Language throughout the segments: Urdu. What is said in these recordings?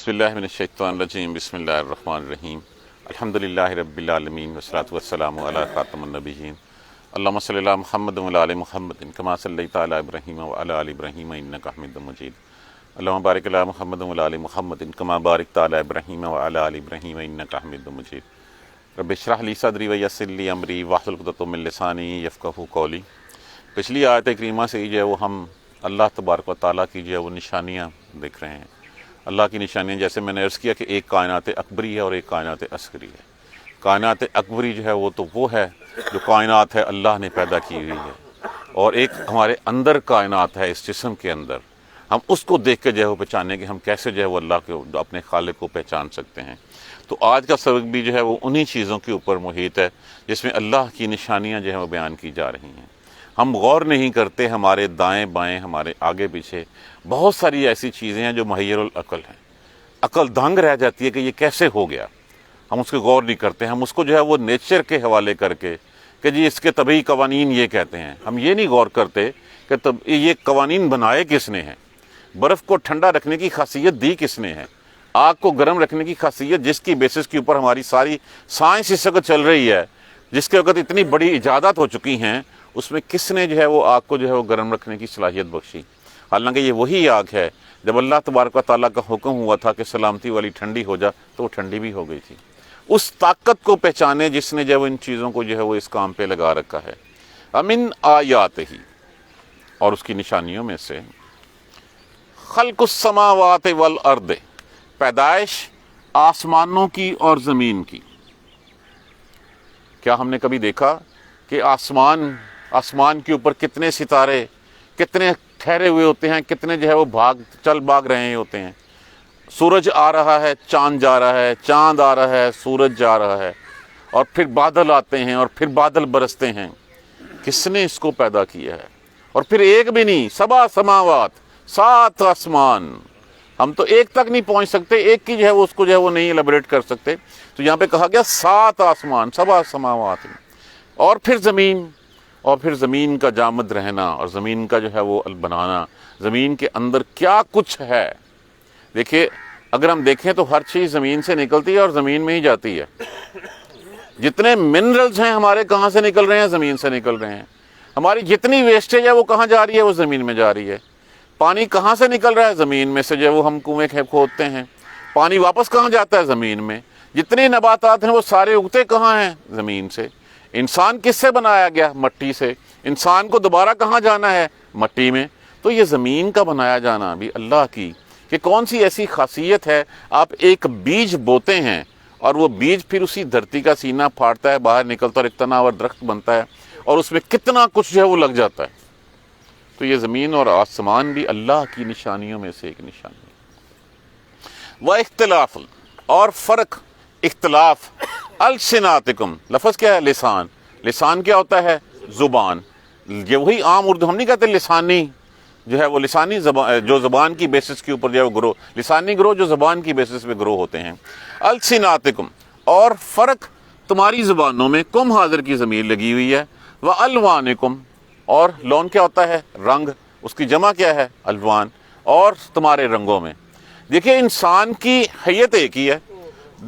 اعوذ باللہ من الشیطان الرجیم بسم اللہ الرحمن الرحیم الحمدللہ رب العالمین والصلاۃ والسلام علی خاتم النبیین اللہم صلی علی محمد وعلی آل محمد کما صلیت علی ابراہیم وعلی آل ابراہیم انک حمید مجید اللہم بارک علی محمد وعلی آل محمد کما بارکت علی ابراہیم وعلی آل ابراہیم انک حمید مجید رب اشرح لی صدری ویسر لی امری واحلل عقدۃ من لسانی یفقہوا قولی۔ پچھلی آیت کریمہ سے جو ہے وہ ہم اللہ تبارک و تعالیٰ کی جو ہے وہ نشانیاں دیکھ رہے ہیں۔ اللہ کی نشانیاں جیسے میں نے عرض کیا کہ ایک کائنات اکبری ہے اور ایک کائنات اصغری ہے۔ کائنات اکبری جو ہے وہ ہے جو کائنات ہے اللہ نے پیدا کی ہوئی ہے، اور ایک ہمارے اندر کائنات ہے اس جسم کے اندر، ہم اس کو دیکھ کے جو ہے وہ پہچانے کہ ہم کیسے جو ہے وہ اللہ کو اپنے خالق کو پہچان سکتے ہیں۔ تو آج کا سبق بھی جو ہے وہ انہی چیزوں کے اوپر محیط ہے جس میں اللہ کی نشانیاں جو ہے وہ بیان کی جا رہی ہیں۔ ہم غور نہیں کرتے، ہمارے دائیں بائیں ہمارے آگے پیچھے بہت ساری ایسی چیزیں ہیں جو محیر العقل ہیں، عقل دنگ رہ جاتی ہے کہ یہ کیسے ہو گیا، ہم اس کے غور نہیں کرتے، ہم اس کو جو ہے وہ نیچر کے حوالے کر کے کہ جی اس کے طبعی قوانین یہ کہتے ہیں، ہم یہ نہیں غور کرتے کہ یہ قوانین بنائے کس نے ہیں، برف کو ٹھنڈا رکھنے کی خاصیت دی کس نے ہے، آگ کو گرم رکھنے کی خاصیت جس کی بیسس کے اوپر ہماری ساری سائنس اس وقت چل رہی ہے، جس کے وقت اتنی بڑی ایجادات ہو چکی ہیں، اس میں کس نے جو ہے وہ آگ کو جو ہے وہ گرم رکھنے کی صلاحیت بخشی؟ حالانکہ یہ وہی آگ ہے جب اللہ تبارک و تعالیٰ کا حکم ہوا تھا کہ سلامتی والی ٹھنڈی ہو جا تو وہ ٹھنڈی بھی ہو گئی تھی۔ اس طاقت کو پہچانے جس نے جو ان چیزوں کو جو ہے وہ اس کام پہ لگا رکھا ہے۔ امن آیات ہی، اور اس کی نشانیوں میں سے خلق السماوات والارض، پیدائش آسمانوں کی اور زمین کی۔ کیا ہم نے کبھی دیکھا کہ آسمان کے اوپر کتنے ستارے کتنے ٹھہرے ہوئے ہوتے ہیں، کتنے جو ہے وہ بھاگ رہے ہوتے ہیں؟ سورج آ رہا ہے، چاند جا رہا ہے، چاند آ رہا ہے، سورج جا رہا ہے، اور پھر بادل آتے ہیں اور پھر بادل برستے ہیں۔ کس نے اس کو پیدا کیا ہے؟ اور پھر ایک بھی نہیں، 7 سماوات، 7 آسمان۔ ہم تو ایک تک نہیں پہنچ سکتے، ایک کی جو ہے وہ اس کو جو ہے وہ نہیں ایلیبریٹ کر سکتے، تو یہاں پہ کہا گیا 7 آسمان، 7 سماوات، اور پھر زمین، اور پھر زمین کا جامد رہنا اور زمین کا جو ہے وہ بنانا، زمین کے اندر کیا کچھ ہے۔ دیکھیے اگر ہم دیکھیں تو ہر چیز زمین سے نکلتی ہے اور زمین میں ہی جاتی ہے۔ جتنے منرلز ہیں ہمارے کہاں سے نکل رہے ہیں؟ زمین سے نکل رہے ہیں۔ ہماری جتنی ویسٹیج ہے وہ کہاں جا رہی ہے؟ وہ زمین میں جا رہی ہے۔ پانی کہاں سے نکل رہا ہے؟ زمین میں سے جو ہے وہ ہم کنویں کھودتے ہیں، پانی واپس کہاں جاتا ہے؟ زمین میں۔ جتنے نباتات ہیں وہ سارے اگتے کہاں ہیں؟ زمین سے۔ انسان کس سے بنایا گیا؟ مٹی سے۔ انسان کو دوبارہ کہاں جانا ہے؟ مٹی میں۔ تو یہ زمین کا بنایا جانا بھی اللہ کی کہ کون سی ایسی خاصیت ہے، آپ ایک بیج بوتے ہیں اور وہ بیج پھر اسی دھرتی کا سینہ پھاڑتا ہے، باہر نکلتا اور ایک تناور درخت بنتا ہے، اور اس میں کتنا کچھ جو ہے وہ لگ جاتا ہے۔ تو یہ زمین اور آسمان بھی اللہ کی نشانیوں میں سے ایک نشانی ہے۔ وَاخْتِلَافٌ، اور فرق، اختلاف، السناتکم، لفظ کیا ہے؟ لسان۔ لسان کیا ہوتا ہے؟ زبان۔ یہ وہی عام اردو ہم نہیں کہتے لسانی جو ہے وہ لسانی زبان، جو زبان کی بیسس کے اوپر جو ہے وہ گروہ، لسانی گروہ جو زبان کی بیسس پہ گروہ ہوتے ہیں۔ السناتکم، اور فرق تمہاری زبانوں میں، کم حاضر کی ضمیر لگی ہوئی ہے، والوانکم، اور لون کیا ہوتا ہے؟ رنگ، اس کی جمع کیا ہے؟ الوان، اور تمہارے رنگوں میں۔ دیکھیے انسان کی حیت ایک ہی ہے،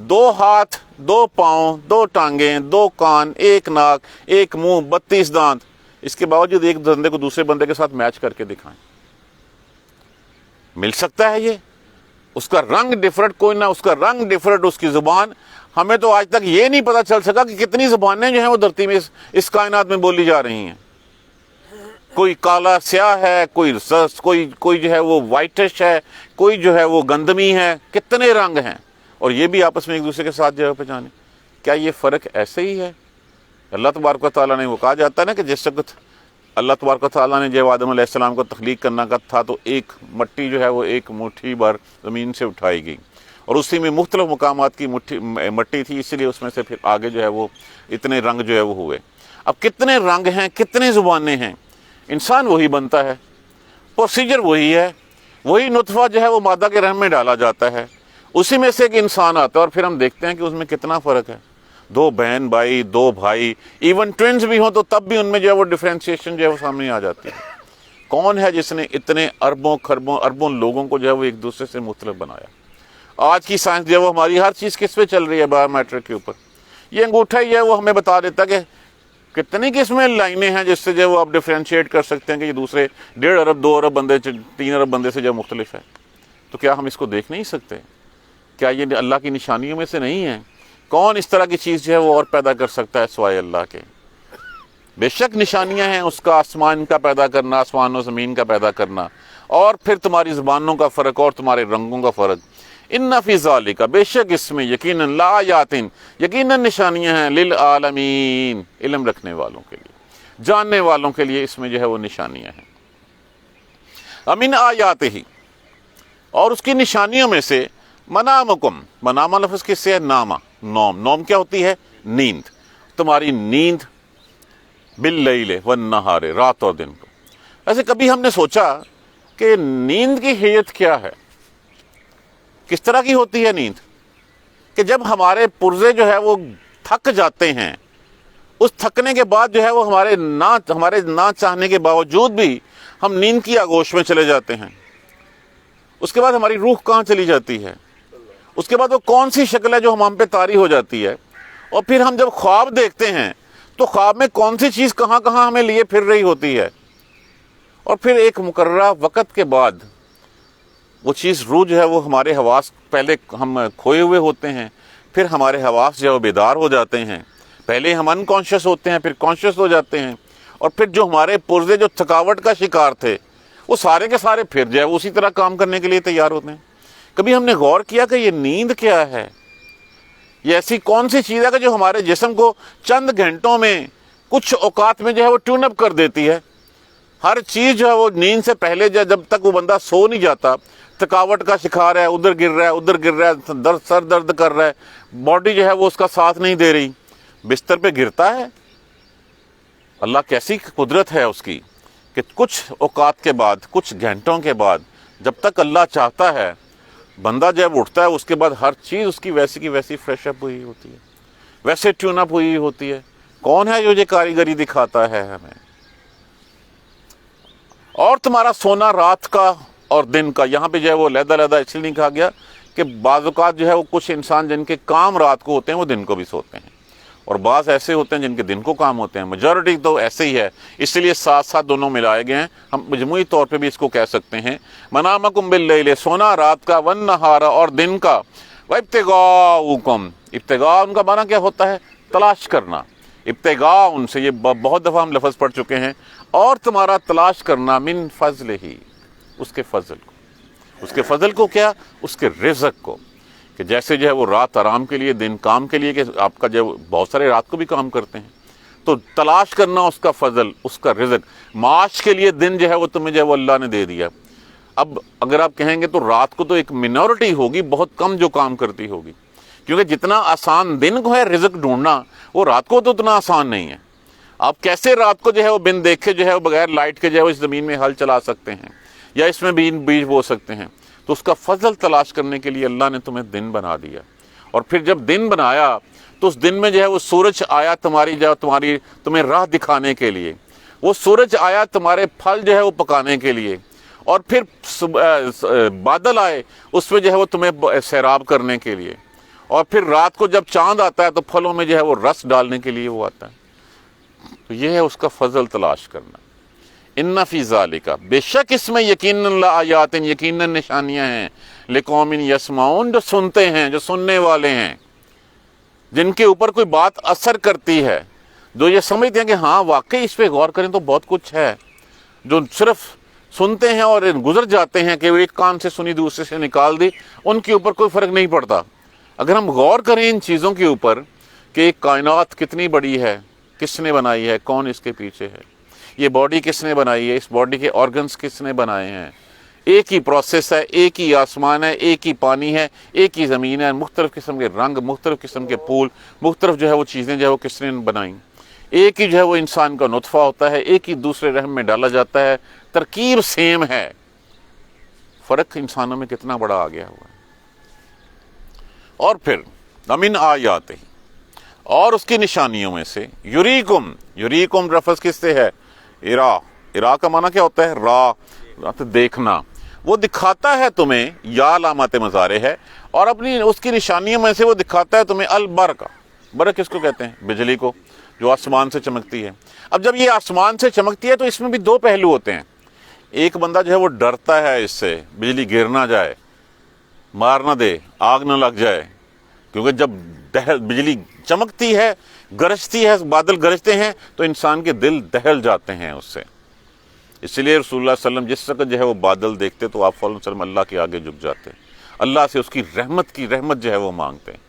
2 ہاتھ، 2 پاؤں، 2 ٹانگیں، 2 کان، 1 ناک، 1 منہ، 32 دانت، اس کے باوجود ایک بندے کو دوسرے بندے کے ساتھ میچ کر کے دکھائیں، مل سکتا ہے یہ؟ اس کا رنگ ڈیفرنٹ، کوئی نہ اس کا رنگ ڈیفرنٹ، اس کی زبان۔ ہمیں تو آج تک یہ نہیں پتا چل سکا کہ کتنی زبانیں جو ہیں وہ دھرتی میں اس کائنات میں بولی جا رہی ہیں۔ کوئی کالا سیاہ ہے، کوئی جو ہے وہ وائٹش ہے، کوئی جو ہے وہ گندمی ہے، کتنے رنگ ہیں، اور یہ بھی آپس میں ایک دوسرے کے ساتھ جو ہے پہچانے۔ کیا یہ فرق ایسے ہی ہے؟ اللہ تبارک و تعالیٰ نے، وہ کہا جاتا ہے نا کہ جس وقت اللہ تبارک و تعالیٰ نے جب آدم علیہ السلام کو تخلیق کرنا کا تھا تو ایک مٹی جو ہے وہ ایک مٹھی بھر زمین سے اٹھائی گئی، اور اسی میں مختلف مقامات کی مٹی تھی، اسی لیے اس میں سے پھر آگے جو ہے وہ اتنے رنگ جو ہے وہ ہوئے۔ اب کتنے رنگ ہیں، کتنے زبانیں ہیں، انسان وہی بنتا ہے، پروسیجر وہی ہے، وہی نطفہ جو ہے وہ مادہ کے رحم میں ڈالا جاتا ہے، اسی میں سے ایک انسان آتا ہے، اور پھر ہم دیکھتے ہیں کہ اس میں کتنا فرق ہے۔ 2 بہن بھائی، 2 بھائی، ایون ٹوینز بھی ہوں تو تب بھی ان میں جو ہے وہ ڈفرینسیشن جو ہے وہ سامنے آ جاتی ہے۔ کون ہے جس نے اتنے اربوں خربوں اربوں لوگوں کو جو ہے وہ ایک دوسرے سے مختلف بنایا؟ آج کی سائنس جو ہے وہ ہماری ہر چیز کس پہ چل رہی ہے؟ بایو میٹرک کے اوپر. یہ انگوٹھا ہی ہے وہ ہمیں بتا دیتا کہ کتنی قسمیں لائنیں ہیں جس سے جو وہ آپ ڈیفرینشیٹ کر سکتے ہیں کہ یہ دوسرے 1.5 ارب 2 ارب بندے 3 ارب بندے سے جو مختلف ہے. تو کیا ہم اس کو دیکھ نہیں سکتے؟ کیا یہ اللہ کی نشانیوں میں سے نہیں ہے؟ کون اس طرح کی چیز جو ہے وہ اور پیدا کر سکتا ہے سوائے اللہ کے؟ بے شک نشانیاں ہیں اس کا آسمان کا پیدا کرنا، آسمان و زمین کا پیدا کرنا، اور پھر تمہاری زبانوں کا فرق اور تمہارے رنگوں کا فرق. ان فی ذالک، بے شک اس میں یقیناً لآیات، یقیناً نشانیاں ہیں للعالمین، علم رکھنے والوں کے لیے، جاننے والوں کے لیے اس میں جو ہے وہ نشانیاں ہیں. امن آیات ہی، اور اس کی نشانیوں میں سے منامکم، منامہ لفظ کس سے ہے؟ نامہ، نوم. نوم کیا ہوتی ہے؟ نیند. تمہاری نیند باللیل والنہار، رات اور دن کو. ایسے کبھی ہم نے سوچا کہ نیند کی حیت کیا ہے؟ کس طرح کی ہوتی ہے نیند؟ کہ جب ہمارے پرزے جو ہے وہ تھک جاتے ہیں، اس تھکنے کے بعد جو ہے وہ ہمارے نہ چاہنے کے باوجود بھی ہم نیند کی آغوش میں چلے جاتے ہیں. اس کے بعد ہماری روح کہاں چلی جاتی ہے؟ اس کے بعد وہ کون سی شکل ہے جو ہم پہ طاری ہو جاتی ہے؟ اور پھر ہم جب خواب دیکھتے ہیں تو خواب میں کون سی چیز کہاں کہاں ہمیں لیے پھر رہی ہوتی ہے؟ اور پھر ایک مقررہ وقت کے بعد وہ چیز، روح جو ہے وہ ہمارے حواس، پہلے ہم کھوئے ہوئے ہوتے ہیں، پھر ہمارے حواس جو ہے وہ بیدار ہو جاتے ہیں. پہلے ہم انکانشیس ہوتے ہیں، پھر کانشیس ہو جاتے ہیں، اور پھر جو ہمارے پرزے جو تھکاوٹ کا شکار تھے وہ سارے کے سارے پھر جو ہے اسی طرح کام کرنے کے لیے تیار ہوتے ہیں. کبھی ہم نے غور کیا کہ یہ نیند کیا ہے؟ یہ ایسی کون سی چیز ہے کہ جو ہمارے جسم کو چند گھنٹوں میں، کچھ اوقات میں جو ہے وہ ٹیون اپ کر دیتی ہے؟ ہر چیز جو ہے وہ نیند سے پہلے جب تک وہ بندہ سو نہیں جاتا، تھکاوٹ کا شکار ہے، ادھر گر رہا ہے، سر درد کر رہا ہے، باڈی جو ہے وہ اس کا ساتھ نہیں دے رہی، بستر پہ گرتا ہے. اللہ کیسی قدرت ہے اس کی کہ کچھ اوقات کے بعد، کچھ گھنٹوں کے بعد، جب تک اللہ چاہتا ہے، بندہ جب اٹھتا ہے اس کے بعد ہر چیز اس کی ویسی کی ویسی فریش اپ ہوئی ہوتی ہے، ویسے ٹیون اپ ہوئی ہوتی ہے. کون ہے جو یہ کاریگری دکھاتا ہے ہمیں؟ اور تمہارا سونا رات کا اور دن کا، یہاں پہ جو ہے وہ علیحدہ اس لیے نہیں کہا گیا کہ بعض اوقات جو ہے وہ کچھ انسان جن کے کام رات کو ہوتے ہیں وہ دن کو بھی سوتے ہیں، اور بعض ایسے ہوتے ہیں جن کے دن کو کام ہوتے ہیں. میجورٹی تو ایسے ہی ہے، اس لیے ساتھ ساتھ دونوں ملائے گئے ہیں. ہم مجموعی طور پہ بھی اس کو کہہ سکتے ہیں منامکم باللیل، سونا رات کا، والنہار اور دن کا، وابتغاؤکم، ابتغاء ان کا معنی کیا ہوتا ہے؟ تلاش کرنا. ابتغاء ان سے، یہ بہت دفعہ ہم لفظ پڑھ چکے ہیں. اور تمہارا تلاش کرنا، من فضل ہی، اس کے فضل کو. اس کے فضل کو کیا؟ اس کے رزق کو. کہ جیسے جو ہے وہ رات آرام کے لیے، دن کام کے لیے، کہ آپ کا جو بہت سارے رات کو بھی کام کرتے ہیں، تو تلاش کرنا اس کا فضل، اس کا رزق. معاش کے لیے دن جو ہے وہ تمہیں جو ہے وہ اللہ نے دے دیا. اب اگر آپ کہیں گے تو رات کو تو ایک منورٹی ہوگی، بہت کم جو کام کرتی ہوگی، کیونکہ جتنا آسان دن کو ہے رزق ڈھونڈنا، وہ رات کو تو اتنا آسان نہیں ہے. آپ کیسے رات کو جو ہے وہ بن دیکھے جو ہے وہ بغیر لائٹ کے جو ہے وہ اس زمین میں ہل چلا سکتے ہیں، یا اس میں بیج بو سکتے ہیں؟ تو اس کا فضل تلاش کرنے کے لیے اللہ نے تمہیں دن بنا دیا. اور پھر جب دن بنایا تو اس دن میں جو ہے وہ سورج آیا تمہیں راہ دکھانے کے لیے، وہ سورج آیا تمہارے پھل جو ہے وہ پکانے کے لیے، اور پھر بادل آئے اس میں جو ہے وہ تمہیں سیراب کرنے کے لیے، اور پھر رات کو جب چاند آتا ہے تو پھلوں میں جو ہے وہ رس ڈالنے کے لیے وہ آتا ہے. تو یہ ہے اس کا فضل تلاش کرنا. ان فی ذالک، بے شک اس میں یقیناً لآیات، یقیناً نشانیاں ہیں، لقوم یسمعون، جو سنتے ہیں، جو سننے والے ہیں، جن کے اوپر کوئی بات اثر کرتی ہے، جو یہ سمجھتے ہیں کہ ہاں واقعی اس پہ غور کریں تو بہت کچھ ہے. جو صرف سنتے ہیں اور گزر جاتے ہیں کہ وہ ایک کان سے سنی دوسرے سے نکال دی، ان کے اوپر کوئی فرق نہیں پڑتا. اگر ہم غور کریں ان چیزوں کے اوپر کہ ایک کائنات کتنی بڑی ہے، کس نے بنائی ہے، کون اس کے پیچھے ہے، یہ باڈی کس نے بنائی ہے، اس باڈی کے آرگنز کس نے بنائے ہیں، ایک ہی پروسیس ہے، ایک ہی آسمان ہے، ایک ہی پانی ہے، ایک ہی زمین ہے، مختلف قسم کے رنگ، مختلف قسم کے پھول، مختلف جو ہے وہ چیزیں جو ہے وہ کس نے بنائیں. ایک ہی جو ہے وہ انسان کا نطفہ ہوتا ہے، ایک ہی دوسرے رحم میں ڈالا جاتا ہے، ترکیب سیم ہے، فرق انسانوں میں کتنا بڑا آ گیا ہوا ہے. اور پھر امن آیات، اور اس کی نشانیوں میں سے یریکم رفظ کس سے ہے؟ ارا کا معنی کیا ہوتا ہے؟ را، دیکھنا. وہ دکھاتا ہے تمہیں، یا علامات مظاہر ہے، اور اپنی اس کی نشانیوں میں سے وہ دکھاتا ہے تمہیں البرق، برق کس کو کہتے ہیں؟ بجلی کو، جو آسمان سے چمکتی ہے۔ اب جب یہ آسمان سے چمکتی ہے تو اس میں بھی دو پہلو ہوتے ہیں۔ ایک بندہ جو ہے وہ ڈرتا ہے اس سے، بجلی گر نہ جائے، مار نہ دے، آگ نہ لگ جائے، کیونکہ جب بجلی چمکتی ہے، گرجتی ہے، بادل گرجتے ہیں تو انسان کے دل دہل جاتے ہیں اس سے۔ اس لیے رسول اللہ صلی اللہ علیہ وسلم جس وقت جو ہے وہ بادل دیکھتے تو آپ صلی اللہ علیہ وسلم اللہ کے آگے جھک جاتے، اللہ سے اس کی رحمت جو ہے وہ مانگتے ہیں۔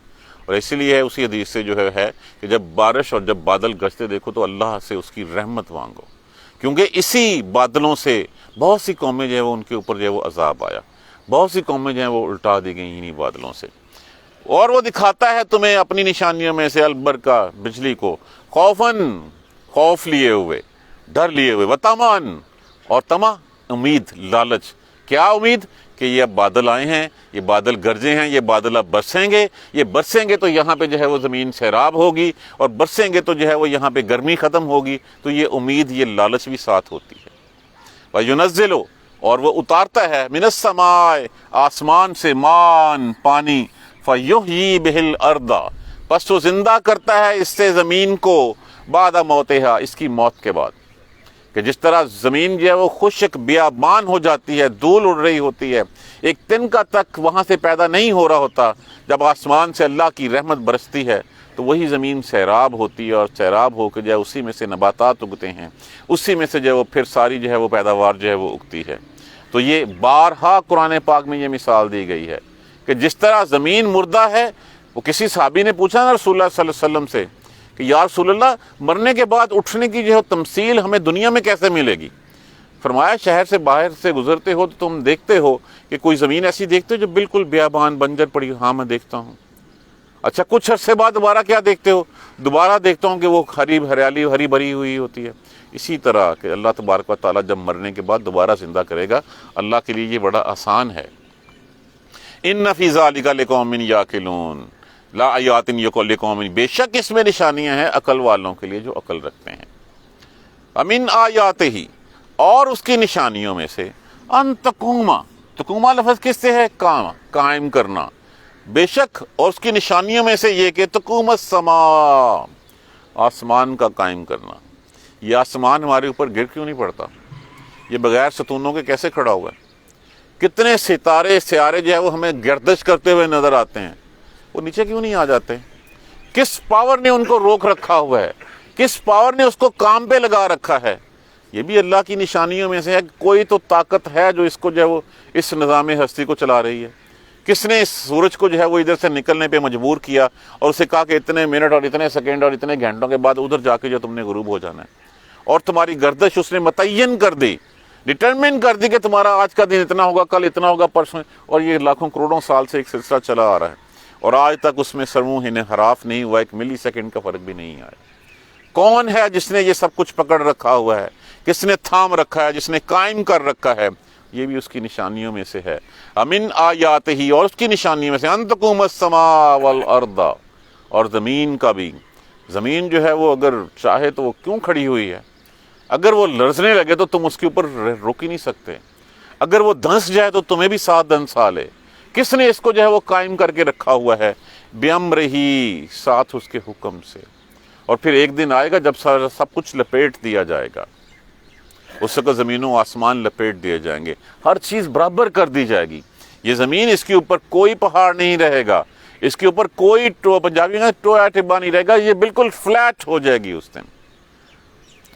اور اسی لیے اسی حدیث سے جو ہے کہ جب بارش اور جب بادل گرجتے دیکھو تو اللہ سے اس کی رحمت مانگو، کیونکہ اسی بادلوں سے بہت سی قومیں جو ہے وہ ان کے اوپر جو ہے وہ عذاب آیا، بہت سی قومیں جو ہیں وہ الٹا دی گئیں انہی بادلوں سے۔ اور وہ دکھاتا ہے تمہیں اپنی نشانیوں میں سے البرقہ، بجلی کو، خوفاً، خوف لیے ہوئے، ڈر لیے ہوئے، وطمعاً، اور طمع، امید، لالچ۔ کیا امید؟ کہ یہ اب بادل آئے ہیں، یہ بادل گرجے ہیں، یہ بادل اب برسیں گے، یہ برسیں گے تو یہاں پہ جو ہے وہ زمین سیراب ہوگی، اور برسیں گے تو جو ہے وہ یہاں پہ گرمی ختم ہوگی، تو یہ امید، یہ لالچ بھی ساتھ ہوتی ہے۔ وَيُنَزِّلُ، اور وہ اتارتا ہے، مِنَ السَّمَاءِ، آسمان سے، مان، پانی، فَيُحْيِي بِهِ الْأَرْضَ، پس وہ زندہ کرتا ہے اس سے زمین کو، بعد موتها، اس کی موت کے بعد۔ کہ جس طرح زمین جو ہے وہ خشک بیابان ہو جاتی ہے، دھول اڑ رہی ہوتی ہے، ایک تنکا تک وہاں سے پیدا نہیں ہو رہا ہوتا، جب آسمان سے اللہ کی رحمت برستی ہے تو وہی زمین سیراب ہوتی ہے، اور سیراب ہو کے جو ہے اسی میں سے نباتات اگتے ہیں، اسی میں سے جو ہے وہ پھر ساری جو ہے وہ پیداوار جو ہے وہ اگتی ہے۔ تو یہ بارہا قرآن پاک میں یہ مثال دی گئی ہے کہ جس طرح زمین مردہ ہے۔ وہ کسی صحابی نے پوچھا نا رسول اللہ صلی اللہ علیہ وسلم سے کہ یا رسول اللہ، مرنے کے بعد اٹھنے کی جو ہے تمثیل ہمیں دنیا میں کیسے ملے گی؟ فرمایا شہر سے باہر سے گزرتے ہو تو تم دیکھتے ہو کہ کوئی زمین ایسی دیکھتے ہو جو بالکل بیابان بنجر پڑی، ہاں میں دیکھتا ہوں۔ اچھا کچھ عرصے بعد دوبارہ کیا دیکھتے ہو؟ دوبارہ دیکھتا ہوں کہ وہ ہریالی ہری بھری ہوئی ہوتی ہے۔ اسی طرح کہ اللہ تبارک و تعالیٰ جب مرنے کے بعد دوبارہ زندہ کرے گا، اللہ کے لیے یہ بڑا آسان ہے۔ ان فی ذالک لقوم یعقلون لا آیات لقوم، بے شک اس میں نشانیاں ہیں عقل والوں کے لیے جو عقل رکھتے ہیں۔ امن آیات ہی، اور اس کی نشانیوں میں سے، ان تقوما لفظ کس سے ہے؟ قائم کرنا۔ بے شک اور اس کی نشانیوں میں سے یہ کہ تقوم السماء، آسمان کا قائم کرنا۔ یہ آسمان ہمارے اوپر گر کیوں نہیں پڑتا؟ یہ بغیر ستونوں کے کیسے کھڑا ہوا ہے؟ کتنے سیارے جو ہے وہ ہمیں گردش کرتے ہوئے نظر آتے ہیں، وہ نیچے کیوں نہیں آ جاتے؟ کس پاور نے ان کو روک رکھا ہوا ہے؟ کس پاور نے اس کو کام پہ لگا رکھا ہے؟ یہ بھی اللہ کی نشانیوں میں سے ہے۔ کوئی تو طاقت ہے جو اس کو جو ہے وہ اس نظام ہستی کو چلا رہی ہے۔ کس نے اس سورج کو جو ہے وہ ادھر سے نکلنے پہ مجبور کیا اور اسے کہا کہ اتنے منٹ اور اتنے سیکنڈ اور اتنے گھنٹوں کے بعد ادھر جا کے جو تم نے غروب ہو جانا ہے، اور تمہاری گردش اس نے متعین کر دی، ڈٹرمن کر دی کہ تمہارا آج کا دن اتنا ہوگا، کل اتنا ہوگا، پرسوں، اور یہ لاکھوں کروڑوں سال سے ایک سلسلہ چلا آ رہا ہے، اور آج تک اس میں سرموں انحراف نہیں ہوا، ایک ملی سیکنڈ کا فرق بھی نہیں آیا۔ کون ہے جس نے یہ سب کچھ پکڑ رکھا ہوا ہے؟ کس نے تھام رکھا ہے؟ جس نے قائم کر رکھا ہے؟ یہ بھی اس کی نشانیوں میں سے ہے۔ امن آیات ہی، اور اس کی نشانیوں میں سے، ان تقوم السماء والارض، اور زمین کا بھی۔ زمین جو ہے وہ اگر چاہے تو وہ کیوں کھڑی ہوئی ہے؟ اگر وہ لرزنے لگے تو تم اس کے اوپر رک ہی نہیں سکتے، اگر وہ دھنس جائے تو تمہیں بھی ساتھ دھنسا لے۔ کس نے اس کو جو ہے وہ قائم کر کے رکھا ہوا ہے؟ بِأَمْرِهِ، ساتھ اس کے حکم سے۔ اور پھر ایک دن آئے گا جب سب کچھ لپیٹ دیا جائے گا، اس وقت زمین و آسمان لپیٹ دیے جائیں گے، ہر چیز برابر کر دی جائے گی۔ یہ زمین، اس کے اوپر کوئی پہاڑ نہیں رہے گا، اس کے اوپر کوئی پنجابی میں ٹویا ٹبا نہیں رہے گا، یہ بالکل فلیٹ ہو جائے گی اس دن،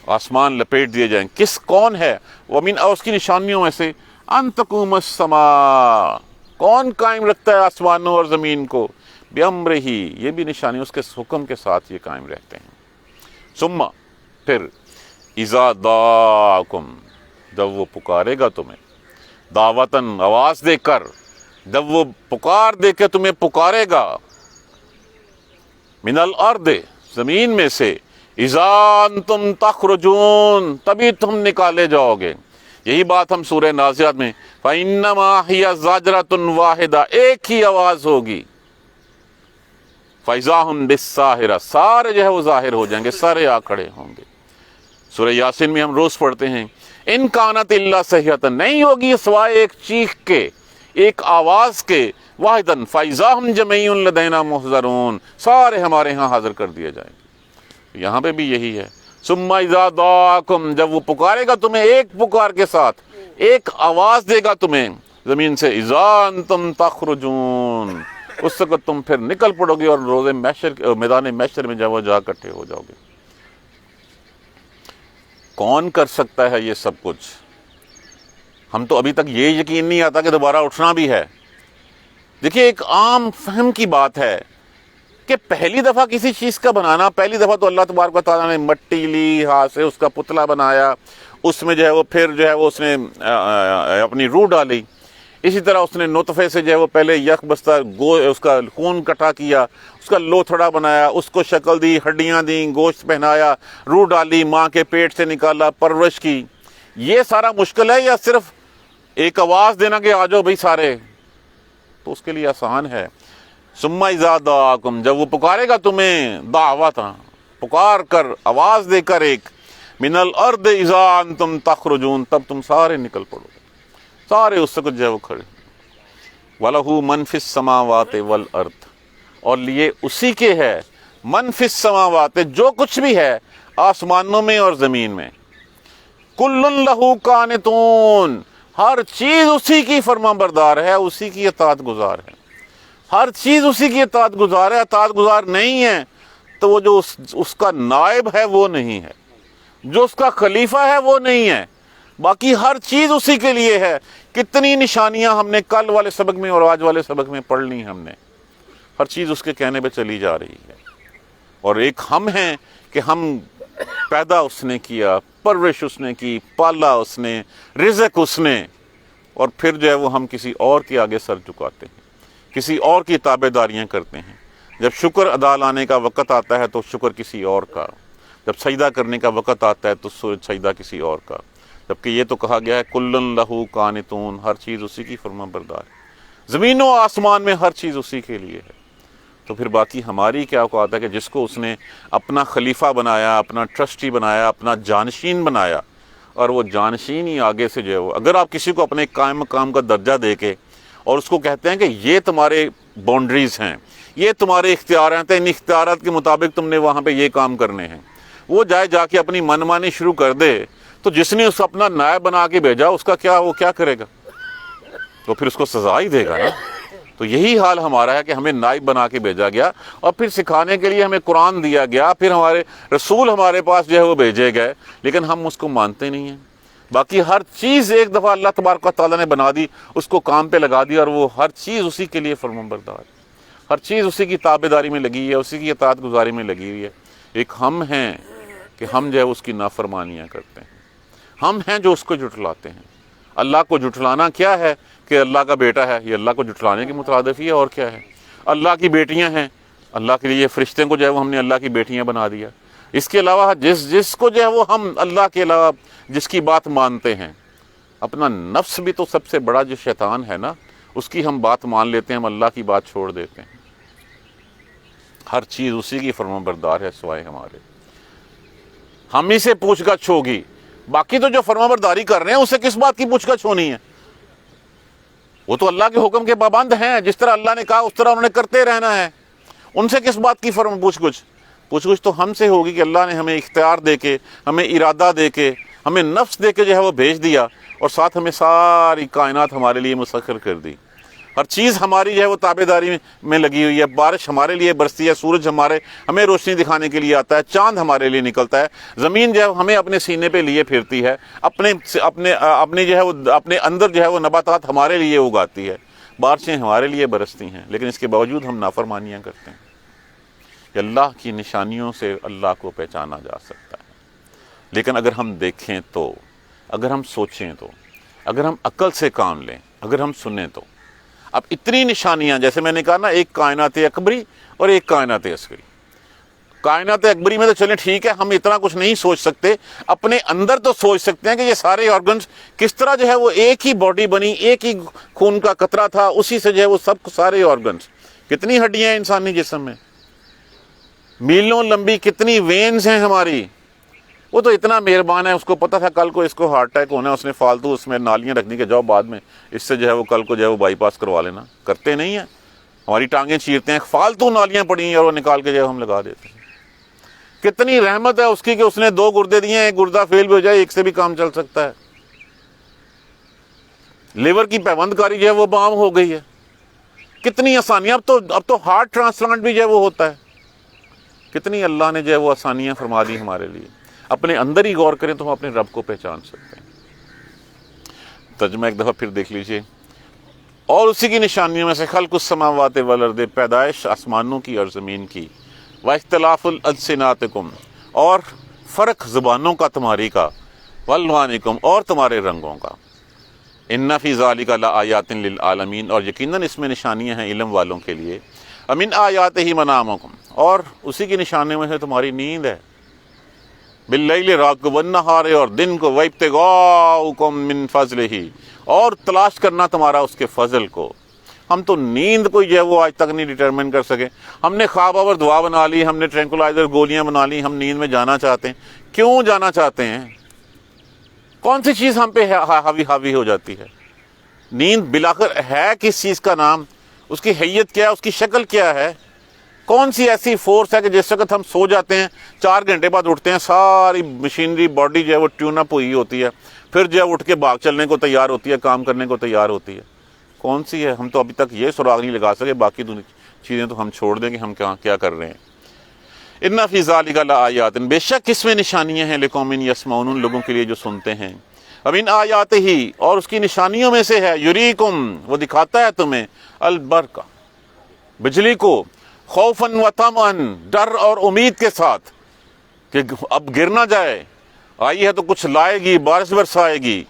آسمان لپیٹ دیے جائیں گے۔ کون ہے؟ وَمِنْ، اور اس کی نشانیوں میں سے، ان تقوم السماء، کون قائم رکھتا ہے آسمانوں اور زمین کو؟ بِأَمْرِهِ، یہ بھی نشانی اس کے حکم کے ساتھ یہ قائم رہتے ہیں۔ ثم، پھر، اذا دعاکم، جب وہ پکارے گا تمہیں، دعوتاً، آواز دے کر، جب وہ پکار دے کے تمہیں پکارے گا، من الارض، زمین میں سے، اذا انتم تخرجون، تبھی تم نکالے جاؤ گے۔ یہی بات ہم سورہ نازعات میں، فَإِنَّمَا هِيَ زَجْرَةٌ وَاحِدَةٌ، ایک ہی آواز ہوگی، فَإِذَا هُمْ بِالسَّاهِرَةِ، سارے جو ہے وہ ظاہر ہو جائیں گے، سارے آ کھڑے ہوں گے۔ سورہ یاسین میں ہم روز پڑھتے ہیں ان کانت الا صیحۃ، نہیں ہوگی سوائے ایک چیخ کے، ایک آواز کے، واحدن فاذا ہم جمیع لدینا محضرون، سارے ہمارے ہاں حاضر کر دیے جائیں گے۔ یہاں پہ بھی یہی ہے، ثم اذا دعاکم، جب وہ پکارے گا تمہیں ایک پکار کے ساتھ، ایک آواز دے گا تمہیں زمین سے، اذا انتم تخرجون، اس وقت تم پھر نکل پڑو گے اور روز محشر، میدان محشر میں جب وہ جا اکٹھے ہو جاؤ گے۔ کون کر سکتا ہے یہ سب کچھ؟ ہم تو ابھی تک یہ یقین نہیں آتا کہ دوبارہ اٹھنا بھی ہے۔ دیکھیے ایک عام فہم کی بات ہے کہ پہلی دفعہ کسی چیز کا بنانا، پہلی دفعہ تو اللہ تبارک و تعالیٰ نے مٹی لی، ہاتھ سے اس کا پتلا بنایا، اس میں جو ہے وہ پھر جو ہے وہ اس نے اپنی روح ڈالی، اسی طرح اس نے نطفے سے جو ہے وہ پہلے یک بستہ اس کا خون کٹھا کیا، اس کا لوتھڑا بنایا، اس کو شکل دی، ہڈیاں دیں، گوشت پہنایا، روح ڈالی، ماں کے پیٹ سے نکالا، پرورش کی۔ یہ سارا مشکل ہے یا صرف ایک آواز دینا کہ آ جاؤ بھائی سارے؟ تو اس کے لیے آسان ہے۔ ثم اذا دعاکم، جب وہ پکارے گا تمہیں، دعوت، پکار کر، آواز دے کر ایک، من الارض اذا انتم تخرجون، تب تم سارے نکل پڑو گے، سارے اس وقت جو ہے وہ کھڑے۔ وَلَهُ مَنْ فِي السَّمَاوَاتِ وَالْأَرْضِ، اور لیے اسی کے ہے، من فی السماوات، جو کچھ بھی ہے آسمانوں میں اور زمین میں، کل لہو قانتون، ہر چیز اسی کی فرما بردار ہے، اسی کی اطاعت گزار ہے، ہر چیز اسی کی اطاعت گزار ہے۔ اطاعت گزار نہیں ہے تو وہ جو اس کا نائب ہے وہ نہیں ہے، جو اس کا خلیفہ ہے وہ نہیں ہے، باقی ہر چیز اسی کے لیے ہے۔ کتنی نشانیاں ہم نے کل والے سبق میں اور آج والے سبق میں پڑھ لی، ہم نے ہر چیز اس کے کہنے پہ چلی جا رہی ہے۔ اور ایک ہم ہیں کہ ہم پیدا اس نے کیا، پرورش اس نے کی، پالا اس نے، رزق اس نے، اور پھر جو ہے وہ ہم کسی اور کے آگے سر جھکاتے ہیں، کسی اور کی تابع داریاں کرتے ہیں۔ جب شکر ادا لانے کا وقت آتا ہے تو شکر کسی اور کا، جب سجدہ کرنے کا وقت آتا ہے تو سجدہ کسی اور کا، جبکہ یہ تو کہا گیا ہے کلن لہو قانتون، ہر چیز اسی کی فرما بردار ہے، زمین و آسمان میں ہر چیز اسی کے لیے ہے۔ تو پھر باقی ہماری کیا اوقات ہے کہ جس کو اس نے اپنا خلیفہ بنایا، اپنا ٹرسٹی بنایا، اپنا جانشین بنایا، اور وہ جانشین ہی آگے سے جو ہے وہ، اگر آپ کسی کو اپنے قائم مقام کا درجہ دے کے اور اس کو کہتے ہیں کہ یہ تمہارے باؤنڈریز ہیں، یہ تمہارے اختیارات ہیں، ان اختیارات کے مطابق تم نے وہاں پہ یہ کام کرنے ہیں، وہ جا کے اپنی من مانی شروع کر دے، تو جس نے اس کو اپنا نائب بنا کے بھیجا اس کا کیا، وہ کیا کرے گا؟ تو پھر اس کو سزا ہی دے گا نا۔ تو یہی حال ہمارا ہے کہ ہمیں نائب بنا کے بھیجا گیا، اور پھر سکھانے کے لیے ہمیں قرآن دیا گیا، پھر ہمارے رسول ہمارے پاس جو ہے وہ بھیجے گئے، لیکن ہم اس کو مانتے نہیں ہیں۔ باقی ہر چیز ایک دفعہ اللہ تبارک و تعالیٰ نے بنا دی، اس کو کام پہ لگا دی، اور وہ ہر چیز اسی کے لیے فرمان بردار ہے، ہر چیز اسی کی تابع داری میں لگی ہے، اسی کی اطاعت گزاری میں لگی ہوئی ہے۔ ایک ہم ہیں کہ ہم جو ہے اس کی نافرمانیاں کرتے ہیں، ہم ہیں جو اس کو جھٹلاتے ہیں۔ اللہ کو جھٹلانا کیا ہے کہ اللہ کا بیٹا ہے، یہ اللہ کو جھٹلانے کے مترادف ہی ہے، اور کیا ہے؟ اللہ کی بیٹیاں ہیں، اللہ کے لیے فرشتے کو جو ہے وہ ہم نے اللہ کی بیٹیاں بنا دیا۔ اس کے علاوہ جس کو جو ہے وہ ہم اللہ کے علاوہ جس کی بات مانتے ہیں، اپنا نفس بھی تو سب سے بڑا جو شیطان ہے نا، اس کی ہم بات مان لیتے ہیں، ہم اللہ کی بات چھوڑ دیتے ہیں۔ ہر چیز اسی کی فرما بردار ہے سوائے ہمارے، ہم ہی سے پوچھ گچھ ہوگی۔ باقی تو جو فرما برداری کر رہے ہیں اسے کس بات کی پوچھ گچھ ہونی ہے؟ وہ تو اللہ کے حکم کے پابند ہیں، جس طرح اللہ نے کہا اس طرح انہوں نے کرتے رہنا ہے، ان سے کس بات کی پوچھ گچھ تو ہم سے ہوگی کہ اللہ نے ہمیں اختیار دے کے، ہمیں ارادہ دے کے، ہمیں نفس دے کے جو ہے وہ بھیج دیا، اور ساتھ ہمیں ساری کائنات ہمارے لیے مسخر کر دی، ہر چیز ہماری جو ہے وہ تابع داری میں لگی ہوئی ہے۔ بارش ہمارے لیے برستی ہے، سورج ہمیں روشنی دکھانے کے لیے آتا ہے، چاند ہمارے لیے نکلتا ہے، زمین جو ہے ہمیں اپنے سینے پہ لیے پھرتی ہے، اپنے جو ہے وہ اپنے اندر جو ہے وہ نباتات ہمارے لیے اگاتی ہے، بارشیں ہمارے لیے برستی ہیں، لیکن اس کے باوجود ہم نافرمانیاں کرتے ہیں۔ کہ اللہ کی نشانیوں سے اللہ کو پہچانا جا سکتا ہے، لیکن اگر ہم دیکھیں تو، اگر ہم سوچیں تو، اگر ہم عقل سے کام لیں، اگر ہم سنیں تو، اب اتنی نشانیاں، جیسے میں نے کہا نا، ایک کائنات اکبری اور ایک کائنات اصغری۔ کائنات اکبری میں تو چلیں ٹھیک ہے، ہم اتنا کچھ نہیں سوچ سکتے، اپنے اندر تو سوچ سکتے ہیں کہ یہ سارے آرگنز کس طرح جو ہے وہ ایک ہی باڈی بنی، ایک ہی خون کا قطرہ تھا، اسی سے جو ہے وہ سب سارے آرگنز، کتنی ہڈیاں ہیں انسانی جسم میں، میلوں لمبی کتنی وینز ہیں ہماری، وہ تو اتنا مہربان ہے، اس کو پتہ تھا کل کو اس کو ہارٹ اٹیک ہونا ہے، اس نے فالتو اس میں نالیاں رکھنی کہ جاؤ بعد میں اس سے جو ہے وہ کل کو جو ہے وہ بائی پاس کروا لینا. کرتے نہیں ہیں، ہماری ٹانگیں چیرتے ہیں، فالتو نالیاں پڑی ہیں اور وہ نکال کے جو ہے ہم لگا دیتے ہیں. کتنی رحمت ہے اس کی کہ اس نے 2 گردے دیے ہیں، ایک گردہ فیل بھی ہو جائے ایک سے بھی کام چل سکتا ہے. لیور کی پیوند کاری جو ہے وہ عام ہو گئی ہے. کتنی آسانیاں، اب تو ہارٹ ٹرانسپلانٹ بھی جو ہے وہ ہوتا ہے. کتنی اللہ نے جو ہے وہ آسانیاں فرما دی ہمارے لیے. اپنے اندر ہی غور کریں تو ہم اپنے رب کو پہچان سکتے ہیں. ترجمہ ایک دفعہ پھر دیکھ لیجئے. اور اسی کی نشانیوں میں سے خلق السماوات والارض، پیدائش آسمانوں کی اور زمین کی، واختلاف الالسناتکم، اور فرق زبانوں کا تمہاری کا، والوانکم، اور تمہارے رنگوں کا. ان فی ذالک لآیات للعالمین، اور یقیناً اس میں نشانیاں ہیں علم والوں کے لیے. امن آیاتہ منامکم، اور اسی کی نشانیوں میں سے تمہاری نیند ہے. باللیل، رات کو، والنہار، اور دن کو، وابتغاؤکم من فضلہ، اور تلاش کرنا تمہارا اس کے فضل کو. ہم تو نیند کو جو ہے وہ آج تک نہیں ڈیٹرمن کر سکے. ہم نے خواب اور دعا بنا لی، ہم نے ٹرینکولائزر گولیاں بنا لی، ہم نیند میں جانا چاہتے ہیں. کیوں جانا چاہتے ہیں؟ کون سی چیز ہم پہ حاوی ہو جاتی ہے؟ نیند بالآخر ہے کس چیز کا نام؟ اس کی حیت کیا ہے؟ اس کی شکل کیا ہے؟ کون سی ایسی فورس ہے کہ جس وقت ہم سو جاتے ہیں 4 گھنٹے بعد اٹھتے ہیں، ساری مشینری باڈی جو ہے وہ ٹیون اپ ہوئی ہوتی ہے، پھر جو ہے اٹھ کے بھاگ چلنے کو تیار ہوتی ہے، کام کرنے کو تیار ہوتی ہے. کون سی ہے؟ ہم تو ابھی تک یہ سراغ نہیں لگا سکے. باقی چیزیں تو ہم چھوڑ دیں گے ہم کیا کر رہے ہیں. ان فی ذالک لآیات، بے شک اس میں نشانیاں ہیں، لقوم یسمعون، ان لوگوں کے لیے جو سنتے ہیں. امن آیات ہی، اور اس کی نشانیوں میں سے ہے، یریکم، وہ دکھاتا ہے تمہیں، البرق، بجلی کو، خوفاً و طمعاً، ڈر اور امید کے ساتھ کہ اب گر نہ جائے، آئی ہے تو کچھ لائے گی، بارش برسائے گی.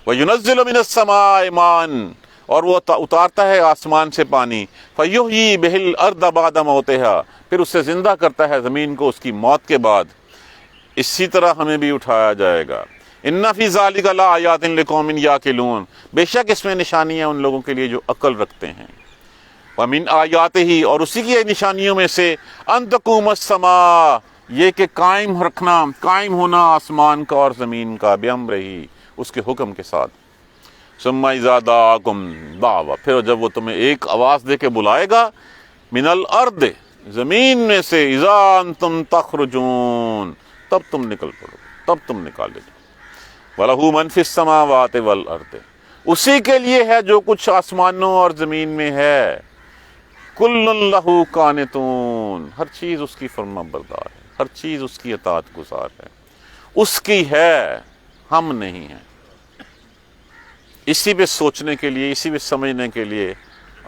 وَيُنَزِّلُ مِنَ السَّمَاءِ مَاءً، اور وہ اتارتا ہے آسمان سے پانی. فَيُحْيِي بِهِ الْأَرْضَ بَعْدَ مَوْتِهَا، پھر اس سے زندہ کرتا ہے زمین کو اس کی موت کے بعد. اسی طرح ہمیں بھی اٹھایا جائے گا. ان فی ذالک لآیات لقوم یعقلون، بے شک اس میں نشانیاں ان لوگوں کے لیے جو عقل رکھتے ہیں. ومن آیاتہ، اور اسی کی نشانیوں میں سے، ان تقوم السماء، یہ کہ قائم ہونا آسمان کا اور زمین کا، بامرہ، اس کے حکم کے ساتھ. ثم اذا دعاکم دعوۃ، پھر جب وہ تمہیں ایک آواز دے کے بلائے گا، من الارض، زمین میں سے، اذا انتم تخرجون، تب تم نکل پڑو، تب تم نکالے جاؤ. وَلَهُ مَنْ فِي السَّمَاوَاتِ وَالْأَرْضِ، اسی کے لیے ہے جو کچھ آسمانوں اور زمین میں ہے. کُلٌّ لَهُ قانتون، ہر چیز اس کی فرما بردار ہے، ہر چیز اس کی اطاعت گزار ہے. اس کی ہے، ہم نہیں ہیں. اسی پہ سوچنے کے لیے، اسی پہ سمجھنے کے لیے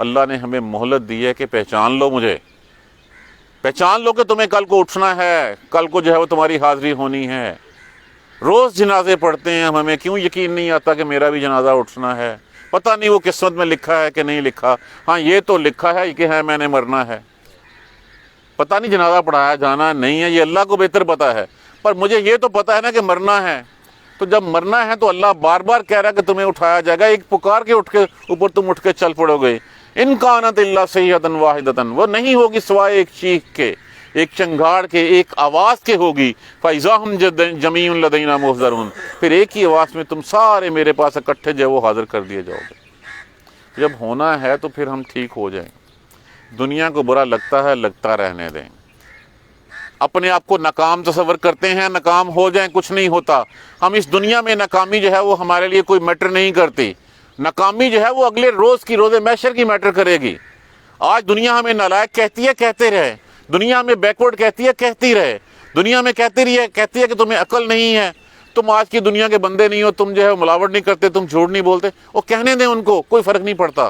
اللہ نے ہمیں مہلت دی ہے کہ پہچان لو مجھے، پہچان لو کہ تمہیں کل کو اٹھنا ہے، کل کو جو ہے وہ تمہاری حاضری ہونی ہے. روز جنازے پڑھتے ہیں، ہمیں کیوں یقین نہیں آتا کہ میرا بھی جنازہ اٹھنا ہے؟ پتہ نہیں وہ قسمت میں لکھا ہے کہ نہیں لکھا. ہاں یہ تو لکھا ہے کہ ہے میں نے مرنا ہے. پتہ نہیں جنازہ پڑھایا جانا نہیں ہے، یہ اللہ کو بہتر پتہ ہے، پر مجھے یہ تو پتہ ہے نا کہ مرنا ہے. تو جب مرنا ہے تو اللہ بار بار کہہ رہا ہے کہ تمہیں اٹھایا جائے گا. ایک پکار کے اٹھ کے اوپر تم اٹھ کے چل پڑو گے. ان کانت الا صیحۃ واحدۃ، وہ نہیں ہوگی سوائے ایک چیخ کے، ایک چنگاڑ کے، ایک آواز کے ہوگی. فَإِذَا هُمْ جَمِيعٌ لَدَيْنَا مُحْضَرُونَ، پھر ایک ہی آواز میں تم سارے میرے پاس اکٹھے جو وہ حاضر کر دیے جاؤ گے. جب ہونا ہے تو پھر ہم ٹھیک ہو جائیں. دنیا کو برا لگتا ہے، لگتا رہنے دیں. اپنے آپ کو ناکام تصور کرتے ہیں، ناکام ہو جائیں، کچھ نہیں ہوتا. ہم اس دنیا میں ناکامی جو ہے وہ ہمارے لیے کوئی میٹر نہیں کرتی. ناکامی جو ہے وہ اگلے روز کی روز محشر کی میٹر کرے گی. آج دنیا ہمیں نالائق کہتی ہے، کہتے رہے. دنیا ہمیں بیکورڈ کہتی ہے، کہتی رہے. دنیا میں کہتی ہے کہ تمہیں عقل نہیں ہے، تم آج کی دنیا کے بندے نہیں ہو، تم جو ہے ملاوٹ نہیں کرتے، تم جھوٹ نہیں بولتے. وہ کہنے دیں ان کو، کوئی فرق نہیں پڑتا.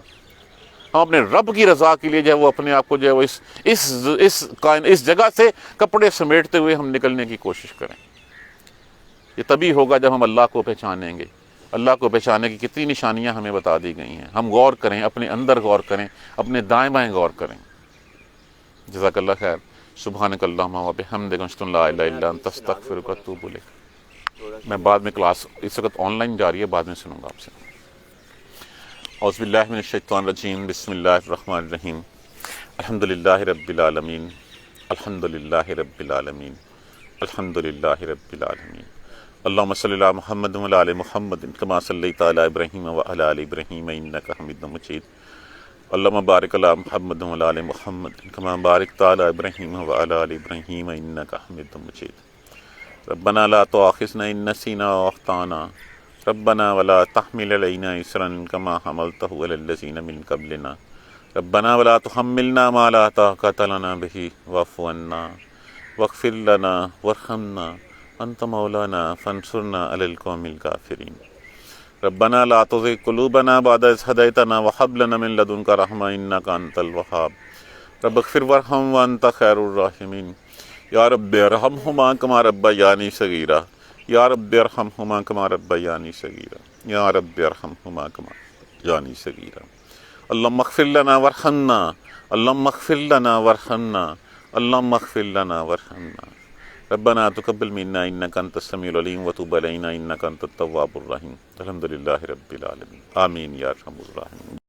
ہم اپنے رب کی رضا کے لیے جو ہے وہ اپنے آپ کو جو ہے وہ اس جگہ سے کپڑے سمیٹتے ہوئے ہم نکلنے کی کوشش کریں. یہ تبھی ہوگا جب ہم اللہ کو پہچانیں گے. اللہ کو پہچاننے کی کتنی نشانیاں ہمیں بتا دی گئی ہیں. ہم غور کریں، اپنے اندر غور کریں، اپنے دائیں بائیں غور کریں. جزاک اللہ خیر. سبحانک اللہم و بحمدک، اشہد ان لا الہ الا انت، استغفرک و اتوب الیک. میں بعد میں کلاس اس وقت آن لائن جاری ہے، بعد میں سنوں گا آپ سے. اعوذ باللہ من الشیطان الرجیم، بسم اللہ الرحمن الرحیم. الحمدللہ رب العالمین، الحمدللہ رب العالمین، الحمدللہ رب العالمین۔ اللہم صلی علی محمد وعلی آل محمد کما صلیت علی ابراہیم وعلی آل ابراہیم انک حمید مجید۔ اللہم بارک علی محمد وعلی آل محمد کما بارکت علی ابراہیم وعلی آل ابراہیم انک حمید مجید۔ ربنا لا تؤاخذنا ان نسینا واخطانا ربنا ولا تحمل علینا اصرا کما حملتہ علی الذین من قبلنا ربنا ولا تحملنا ما لا طاقۃ لنا به واعف عنا واغفر لنا وارحمنا انت مولانا فانصرنا علی القوم الکافرین۔ ربنا لا تزغ قلوبنا بعد اذ ہدیتنا وہب لنا من لدنک رحمۃ انک انت الوہاب رب اغفر وارحم وانت خیر الراحمین۔ یا رب ارحمہما کما ربیانی صغیرا، یا رب ارحمہما کما ربیانی صغیرا، یا رب ارحمہما کما ربیانی صغیرا۔ اللہم اغفر لنا وارحمنا، اللہم اغفر لنا وارحمنا، اللہم اغفر لنا وارحمنا۔ ربنا تقبل منا انک انت السمیع العلیم وتب علینا انک انت التواب الرحیم۔ الحمدللہ رب العالمین، آمین یا ارحم الراحمین۔